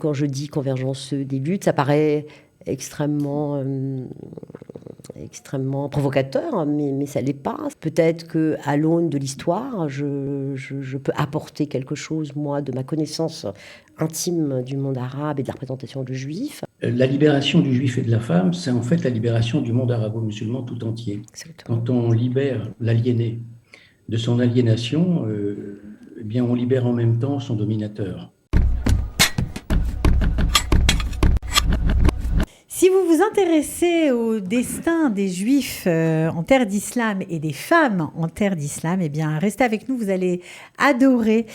Quand je dis convergence des luttes, ça paraît extrêmement, extrêmement provocateur, mais ça ne l'est pas. Peut-être qu'à l'aune de l'histoire, je peux apporter quelque chose, moi, de ma connaissance intime du monde arabe et de la représentation du juif. La libération du juif et de la femme, c'est en fait la libération du monde arabo-musulman tout entier. Exactement. Quand on libère l'aliéné de son aliénation, eh bien on libère en même temps son dominateur. Si vous vous intéressez au destin des Juifs en terre d'islam et des femmes en terre d'islam, eh bien, restez avec nous, vous allez adorer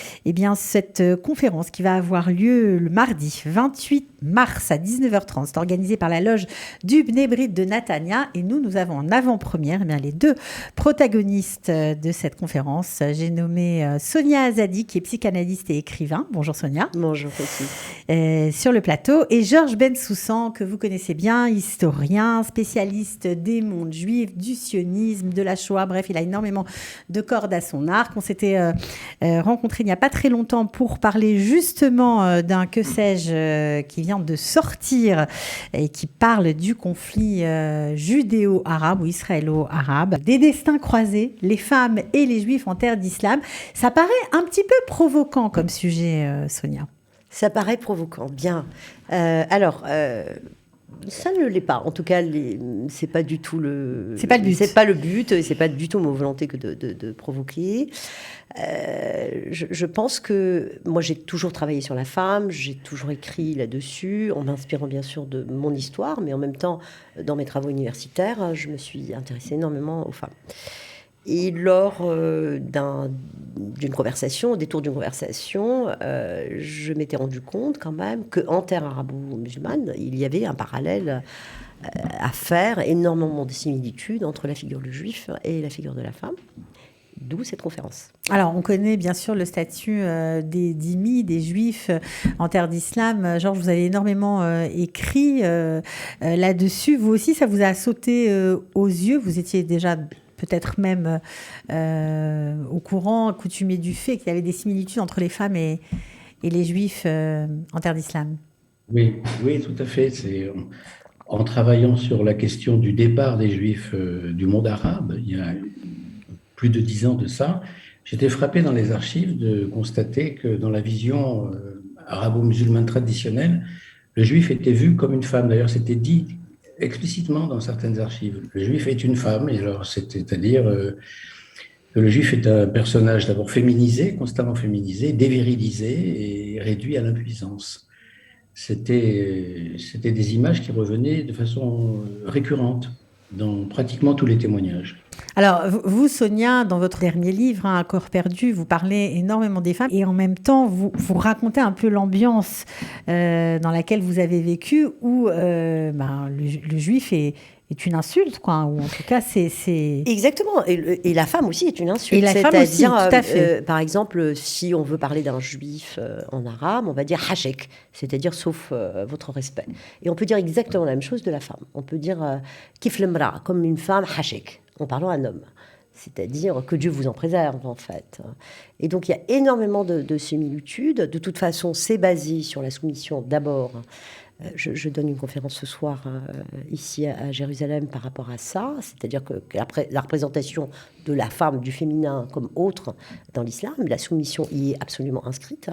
cette conférence qui va avoir lieu le mardi 28 mars à 19h30. C'est organisé par la loge du Bnei Brit de Natania et nous avons en avant-première les deux protagonistes de cette conférence. J'ai nommé Sonia Azadi, qui est psychanalyste et écrivain. Bonjour Sonia. Bonjour aussi. Sur le plateau, et Georges Bensoussan, que vous connaissez bien, historien, spécialiste des mondes juifs, du sionisme, de la Shoah. Bref, il a énormément de cordes à son arc. On s'était rencontrés il n'y a pas très longtemps pour parler justement d'un que sais-je qui vient de sortir et qui parle du conflit judéo-arabe ou israélo-arabe, des destins croisés, les femmes et les juifs en terre d'islam. Ça paraît un petit peu provoquant comme sujet, Sonia. Ça paraît provoquant, bien. Ça ne l'est pas. En tout cas, c'est pas du tout le. C'est pas le but. C'est pas le but. Et c'est pas du tout ma volonté que de provoquer. Je pense que moi, j'ai toujours travaillé sur la femme. J'ai toujours écrit là-dessus, en m'inspirant bien sûr de mon histoire, mais en même temps, dans mes travaux universitaires, je me suis intéressée énormément aux femmes. Et lors d'une conversation, au détour d'une conversation, je m'étais rendu compte quand même qu'en terre arabo-musulmane, il y avait un parallèle à faire, énormément de similitudes entre la figure du juif et la figure de la femme. D'où cette conférence. Alors, on connaît bien sûr le statut des dhimmis, des juifs en terre d'islam. Georges, vous avez énormément écrit là-dessus. Vous aussi, ça vous a sauté aux yeux. Vous étiez déjà peut-être même au courant, coutumier du fait qu'il y avait des similitudes entre les femmes et les juifs en terre d'islam. Oui, oui, tout à fait. C'est en travaillant sur la question du départ des juifs du monde arabe, il y a plus de 10 ans de ça, j'étais frappé dans les archives de constater que dans la vision arabo-musulmane traditionnelle, le juif était vu comme une femme. D'ailleurs, c'était dit explicitement dans certaines archives. Le juif est une femme, et alors c'est-à-dire que le juif est un personnage d'abord féminisé, constamment féminisé, dévirilisé et réduit à l'impuissance. C'était des images qui revenaient de façon récurrente dans pratiquement tous les témoignages. Alors, vous, Sonia, dans votre dernier livre, Un corps perdu, vous parlez énormément des femmes et en même temps, vous racontez un peu l'ambiance dans laquelle vous avez vécu où le juif est une insulte, quoi, ou en tout cas, c'est... Exactement. Et la femme aussi est une insulte. Et la femme aussi, tout à fait. Par exemple, si on veut parler d'un juif en arabe, on va dire hachek, c'est-à-dire sauf votre respect. Et on peut dire exactement la même chose de la femme. On peut dire kif lemra, comme une femme hachek, en parlant à un homme. C'est-à-dire que Dieu vous en préserve, en fait. Et donc, il y a énormément de similitudes. De toute façon, c'est basé sur la soumission d'abord. Je donne une conférence ce soir ici à Jérusalem par rapport à ça, c'est-à-dire que la représentation de la femme, du féminin comme autre dans l'islam, la soumission y est absolument inscrite.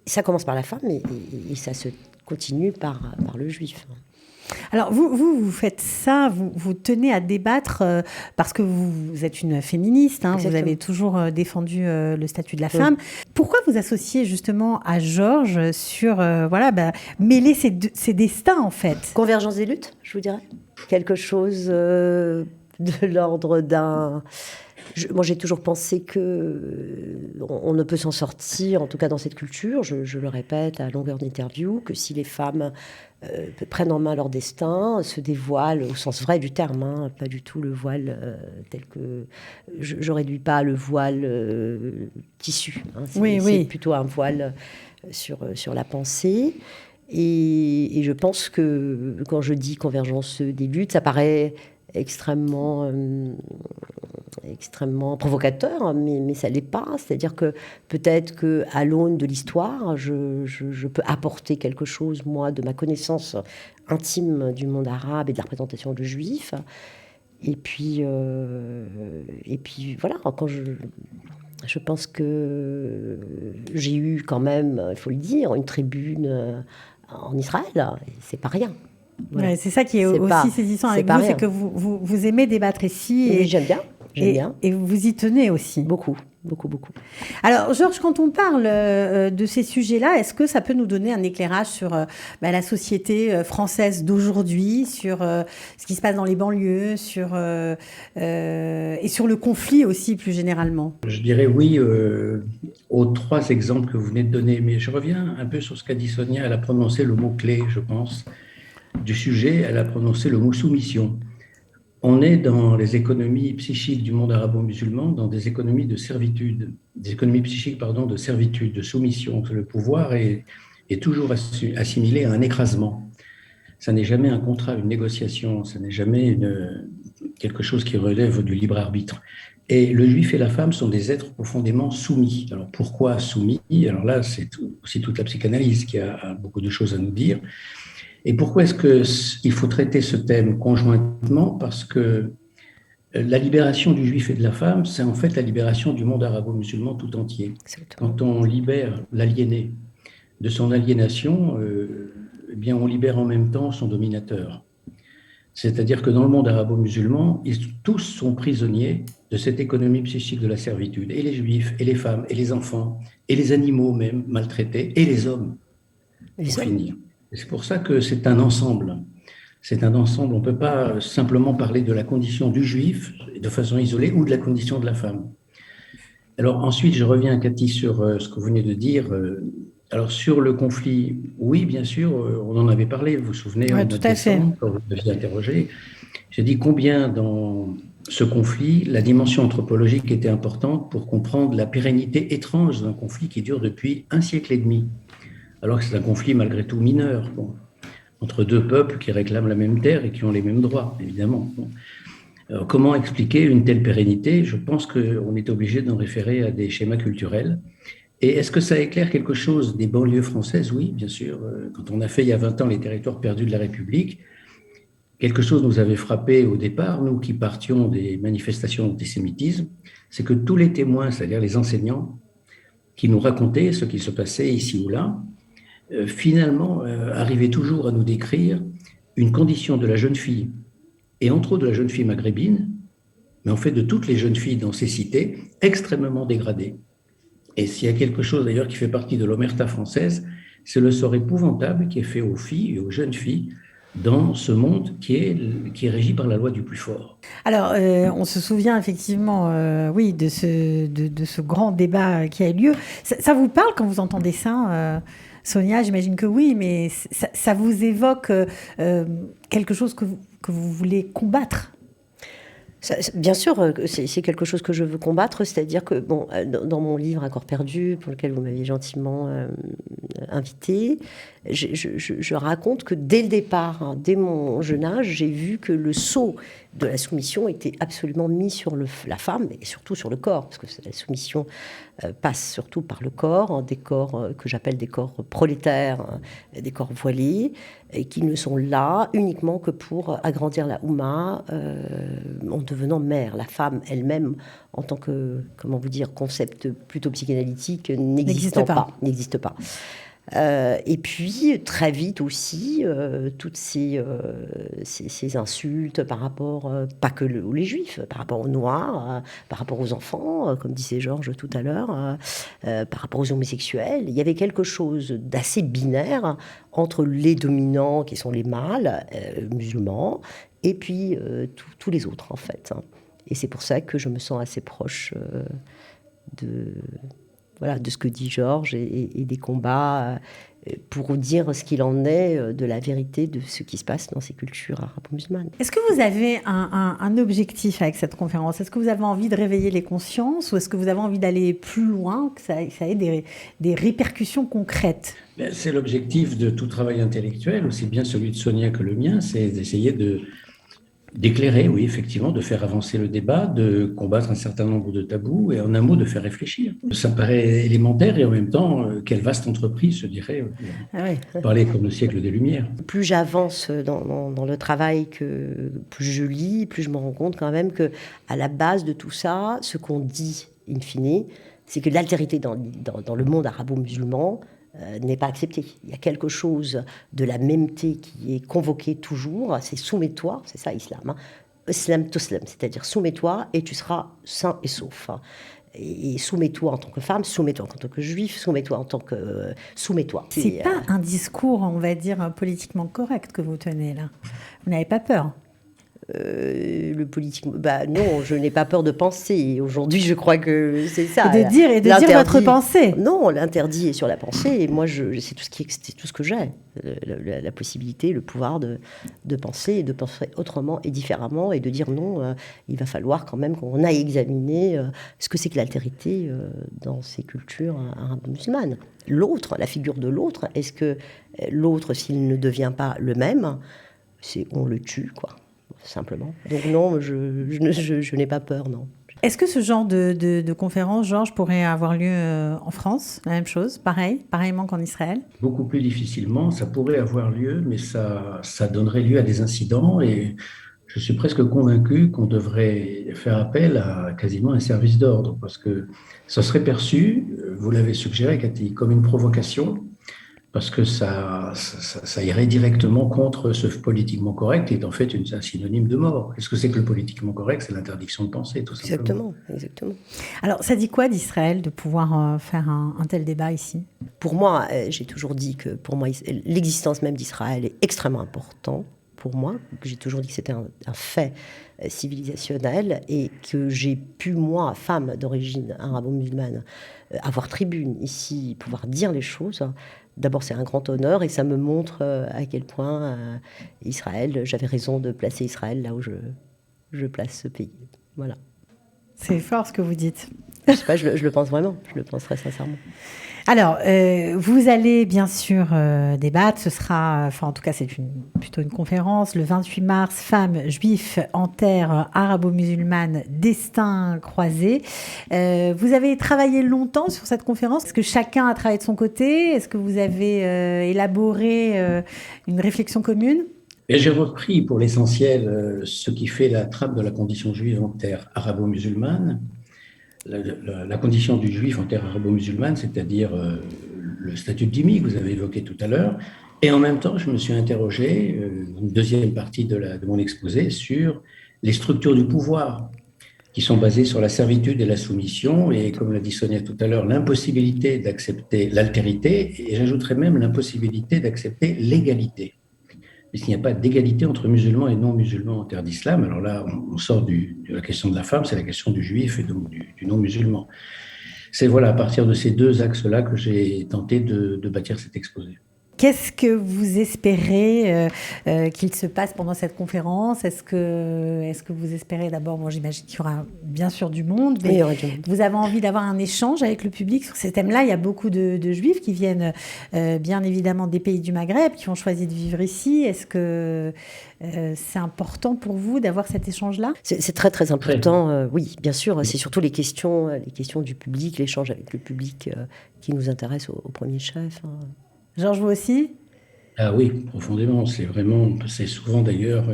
Ça commence par la femme et ça se continue par le juif. Alors, vous faites ça, vous tenez à débattre parce que vous êtes une féministe, hein, vous avez toujours défendu le statut de la femme. Oui. Pourquoi vous associez justement à Georges sur mêler ces destins, en fait? Convergence des luttes, je vous dirais. Quelque chose de l'ordre d'un... Moi, j'ai toujours pensé qu'on ne peut s'en sortir, en tout cas dans cette culture, je le répète à longueur d'interview, que si les femmes prennent en main leur destin, se dévoilent au sens vrai du terme, hein, pas du tout le voile tel que... Je réduis pas le voile tissu, hein, c'est plutôt un voile sur la pensée. Et je pense que quand je dis convergence des luttes, ça paraît extrêmement extrêmement provocateur, mais ça ne l'est pas. C'est-à-dire que peut-être qu'à l'aune de l'histoire, je peux apporter quelque chose, moi, de ma connaissance intime du monde arabe et de la représentation de juifs. Et puis voilà, quand je pense que j'ai eu quand même, il faut le dire, une tribune en Israël. Et c'est pas rien. Voilà. Ouais, c'est ça qui est aussi pas, saisissant c'est avec pas vous, rien. c'est que vous aimez débattre ici. Oui, j'aime bien. Et vous y tenez aussi. Beaucoup. Alors, Georges, quand on parle de ces sujets-là, est-ce que ça peut nous donner un éclairage sur la société française d'aujourd'hui, sur ce qui se passe dans les banlieues, et sur le conflit aussi, plus généralement? Je dirais oui aux 3 exemples que vous venez de donner, mais je reviens un peu sur ce qu'a dit Sonia. Elle a prononcé le mot-clé, je pense, du sujet. Elle a prononcé le mot soumission. On est dans les économies psychiques du monde arabo-musulman, dans des économies de servitude, des économies psychiques, de servitude, de soumission. Le pouvoir est toujours assimilé à un écrasement. Ça n'est jamais un contrat, une négociation, ça n'est jamais quelque chose qui relève du libre arbitre. Et le juif et la femme sont des êtres profondément soumis. Alors pourquoi soumis? Alors là, c'est aussi toute la psychanalyse qui a beaucoup de choses à nous dire. Et pourquoi est-ce qu'il faut traiter ce thème conjointement? Parce que la libération du juif et de la femme, c'est en fait la libération du monde arabo-musulman tout entier. Exactement. Quand on libère l'aliéné de son aliénation, eh bien on libère en même temps son dominateur. C'est-à-dire que dans le monde arabo-musulman, tous sont prisonniers de cette économie psychique de la servitude. Et les juifs, et les femmes, et les enfants, et les animaux même maltraités, et les hommes, pour finir. C'est pour ça que c'est un ensemble. C'est un ensemble. On ne peut pas simplement parler de la condition du juif de façon isolée ou de la condition de la femme. Alors ensuite, je reviens, Cathy, sur ce que vous venez de dire. Alors sur le conflit, oui, bien sûr, on en avait parlé. Vous vous souvenez, en décembre, quand vous m'aviez interrogé, j'ai dit combien dans ce conflit, la dimension anthropologique était importante pour comprendre la pérennité étrange d'un conflit qui dure depuis 1 siècle et demi. Alors que c'est un conflit malgré tout mineur, entre 2 peuples qui réclament la même terre et qui ont les mêmes droits, évidemment. Alors, comment expliquer une telle pérennité? Je pense qu'on est obligé d'en référer à des schémas culturels. Et est-ce que ça éclaire quelque chose des banlieues françaises? Oui, bien sûr. Quand on a fait il y a 20 ans les territoires perdus de la République, quelque chose nous avait frappé au départ, nous qui partions des manifestations d'antisémitisme, c'est que tous les témoins, c'est-à-dire les enseignants, qui nous racontaient ce qui se passait ici ou là, finalement, arrivait toujours à nous décrire une condition de la jeune fille, et entre autres de la jeune fille maghrébine, mais en fait de toutes les jeunes filles dans ces cités, extrêmement dégradées. Et s'il y a quelque chose d'ailleurs qui fait partie de l'omerta française, c'est le sort épouvantable qui est fait aux filles et aux jeunes filles dans ce monde qui est régi par la loi du plus fort. Alors, on se souvient effectivement, oui, de ce grand débat qui a eu lieu. Ça vous parle quand vous entendez ça Sonia, j'imagine que oui, mais ça vous évoque quelque chose que vous voulez combattre? Bien sûr, c'est quelque chose que je veux combattre, c'est-à-dire que, bon, dans mon livre Accord perdu, pour lequel vous m'aviez gentiment invité, je raconte que dès le départ, hein, dès mon jeune âge, j'ai vu que le sceau de la soumission était absolument mis sur la femme et surtout sur le corps, parce que la soumission passe surtout par le corps, hein, des corps que j'appelle des corps prolétaires, hein, des corps voilés, et qui ne sont là uniquement que pour agrandir la Oumma en devenant mère. La femme elle-même, en tant que, comment vous dire, concept plutôt psychanalytique, n'existe pas. Et puis, très vite aussi, toutes ces insultes par rapport, pas que les Juifs, par rapport aux Noirs, par rapport aux enfants, comme disait Georges tout à l'heure, par rapport aux homosexuels. Il y avait quelque chose d'assez binaire entre les dominants, qui sont les mâles musulmans, et puis tous les autres, en fait. Et c'est pour ça que je me sens assez proche de ce que dit Georges et des combats pour dire ce qu'il en est de la vérité de ce qui se passe dans ces cultures arabo-musulmanes. Est-ce que vous avez un objectif avec cette conférence? Est-ce que vous avez envie de réveiller les consciences ou est-ce que vous avez envie d'aller plus loin, que ça ait des répercussions concrètes? C'est l'objectif de tout travail intellectuel, aussi bien celui de Sonia que le mien, c'est d'essayer d'éclairer, oui, effectivement, de faire avancer le débat, de combattre un certain nombre de tabous et en un mot de faire réfléchir. Ça me paraît élémentaire et en même temps, quelle vaste entreprise, je dirais, Ah ouais. parler comme le siècle des Lumières. Plus j'avance dans le travail, plus je lis, plus je me rends compte quand même que à la base de tout ça, ce qu'on dit, in fine, c'est que l'altérité dans le monde arabo-musulman n'est pas acceptée. Il y a quelque chose de la mêmeté qui est convoqué toujours, c'est soumets-toi, c'est ça l'islam, hein. Islam tuslam, c'est-à-dire soumets-toi et tu seras sain et sauf. Et soumets-toi en tant que femme, soumets-toi en tant que juif, soumets-toi en tant que... soumets-toi. C'est pas un discours, on va dire, politiquement correct que vous tenez là. Vous n'avez pas peur? Le politique, non, je n'ai pas peur de penser. Aujourd'hui, je crois que c'est ça. Et de dire votre pensée. Non, l'interdit est sur la pensée. Et moi, c'est tout ce que j'ai. La possibilité, le pouvoir de penser et de penser autrement et différemment et de dire non, il va falloir quand même qu'on aille examiner ce que c'est que l'altérité dans ces cultures arabo-musulmanes. L'autre, la figure de l'autre, est-ce que l'autre, s'il ne devient pas le même, on le tue, quoi. Simplement. Donc non, je n'ai pas peur, non. Est-ce que ce genre de conférence, Georges, pourrait avoir lieu en France? La même chose, pareillement qu'en Israël? Beaucoup plus difficilement, ça pourrait avoir lieu, mais ça donnerait lieu à des incidents et je suis presque convaincu qu'on devrait faire appel à quasiment un service d'ordre parce que ça serait perçu, vous l'avez suggéré, Cathy, comme une provocation. Parce que ça irait directement contre ce politiquement correct, qui est en fait un synonyme de mort. Qu'est-ce que c'est que le politiquement correct? C'est l'interdiction de penser, tout simplement. Exactement. Alors, ça dit quoi d'Israël de pouvoir faire un tel débat ici? Pour moi, j'ai toujours dit que pour moi, l'existence même d'Israël est extrêmement importante. Pour moi, j'ai toujours dit que c'était un fait civilisationnel et que j'ai pu, moi, femme d'origine arabo-musulmane, avoir tribune ici, pouvoir dire les choses. D'abord, c'est un grand honneur et ça me montre à quel point Israël, j'avais raison de placer Israël là où je place ce pays. Voilà. C'est fort ce que vous dites. Je sais pas, je le pense vraiment, je le penserai sincèrement. Alors, vous allez bien sûr débattre, ce sera, en tout cas c'est plutôt une conférence, le 28 mars, femmes juifs en terre arabo-musulmane, destin croisé. Vous avez travaillé longtemps sur cette conférence, est-ce que chacun a travaillé de son côté? Est-ce que vous avez élaboré une réflexion commune? Et j'ai repris pour l'essentiel ce qui fait la trame de la condition juive en terre arabo-musulmane. La condition du juif en terre arabo-musulmane, c'est-à-dire le statut de dhimmi que vous avez évoqué tout à l'heure. Et en même temps, je me suis interrogé, une deuxième partie de mon exposé, sur les structures du pouvoir qui sont basées sur la servitude et la soumission, et comme l'a dit Sonia tout à l'heure, l'impossibilité d'accepter l'altérité, et j'ajouterais même l'impossibilité d'accepter l'égalité. Puisqu'il n'y a pas d'égalité entre musulmans et non-musulmans en terre d'islam. Alors là, on sort de la question de la femme, c'est la question du juif et donc du non-musulman. C'est à partir de ces deux axes-là que j'ai tenté de bâtir cet exposé. Qu'est-ce que vous espérez qu'il se passe pendant cette conférence? Est-ce que vous espérez d'abord, moi j'imagine qu'il y aura bien sûr du monde, mais vous avez envie d'avoir un échange avec le public sur ces thèmes-là? Il y a beaucoup de juifs qui viennent bien évidemment des pays du Maghreb, qui ont choisi de vivre ici. Est-ce que c'est important pour vous d'avoir cet échange-là? C'est très très important, oui, bien sûr. C'est surtout les questions du public, l'échange avec le public qui nous intéresse au premier chef. Georges, vous aussi? Ah oui, profondément. C'est souvent d'ailleurs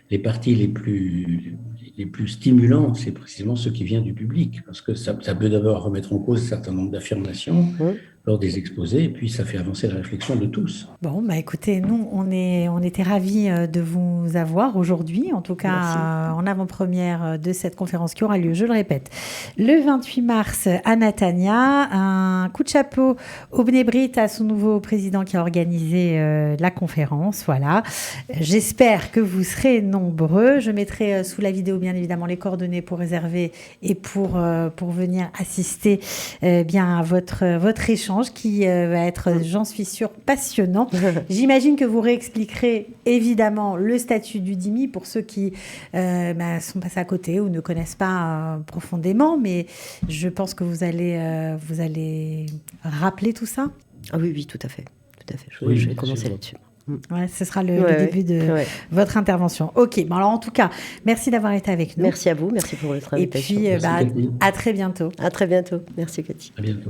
les parties les plus stimulants, c'est précisément ce qui vient du public, parce que ça peut d'abord remettre en cause un certain nombre d'affirmations lors des exposés, et puis ça fait avancer la réflexion de tous. Bon, écoutez, nous, on était ravis de vous avoir aujourd'hui, en tout cas en avant-première de cette conférence qui aura lieu, je le répète, le 28 mars à Netanya. Un coup de chapeau au Bnei Brit, à son nouveau président qui a organisé la conférence. Voilà. J'espère que vous serez nombreux. Je mettrai sous la vidéo, bien évidemment, les coordonnées pour réserver et pour venir assister bien à votre échange qui va être, j'en suis sûre, passionnant. J'imagine que vous réexpliquerez évidemment le statut du dhimmi pour ceux qui sont passés à côté ou ne connaissent pas profondément, mais je pense que vous allez rappeler tout ça. Ah oui, tout à fait. Je vais commencer là-dessus. Ouais, ce sera le Ouais, début de ouais. votre intervention. Ok, bon alors en tout cas, merci d'avoir été avec nous. Merci à vous, merci pour votre Et invitation. puis, Merci, Cathy. à très bientôt. À très bientôt. Merci Cathy. À bientôt.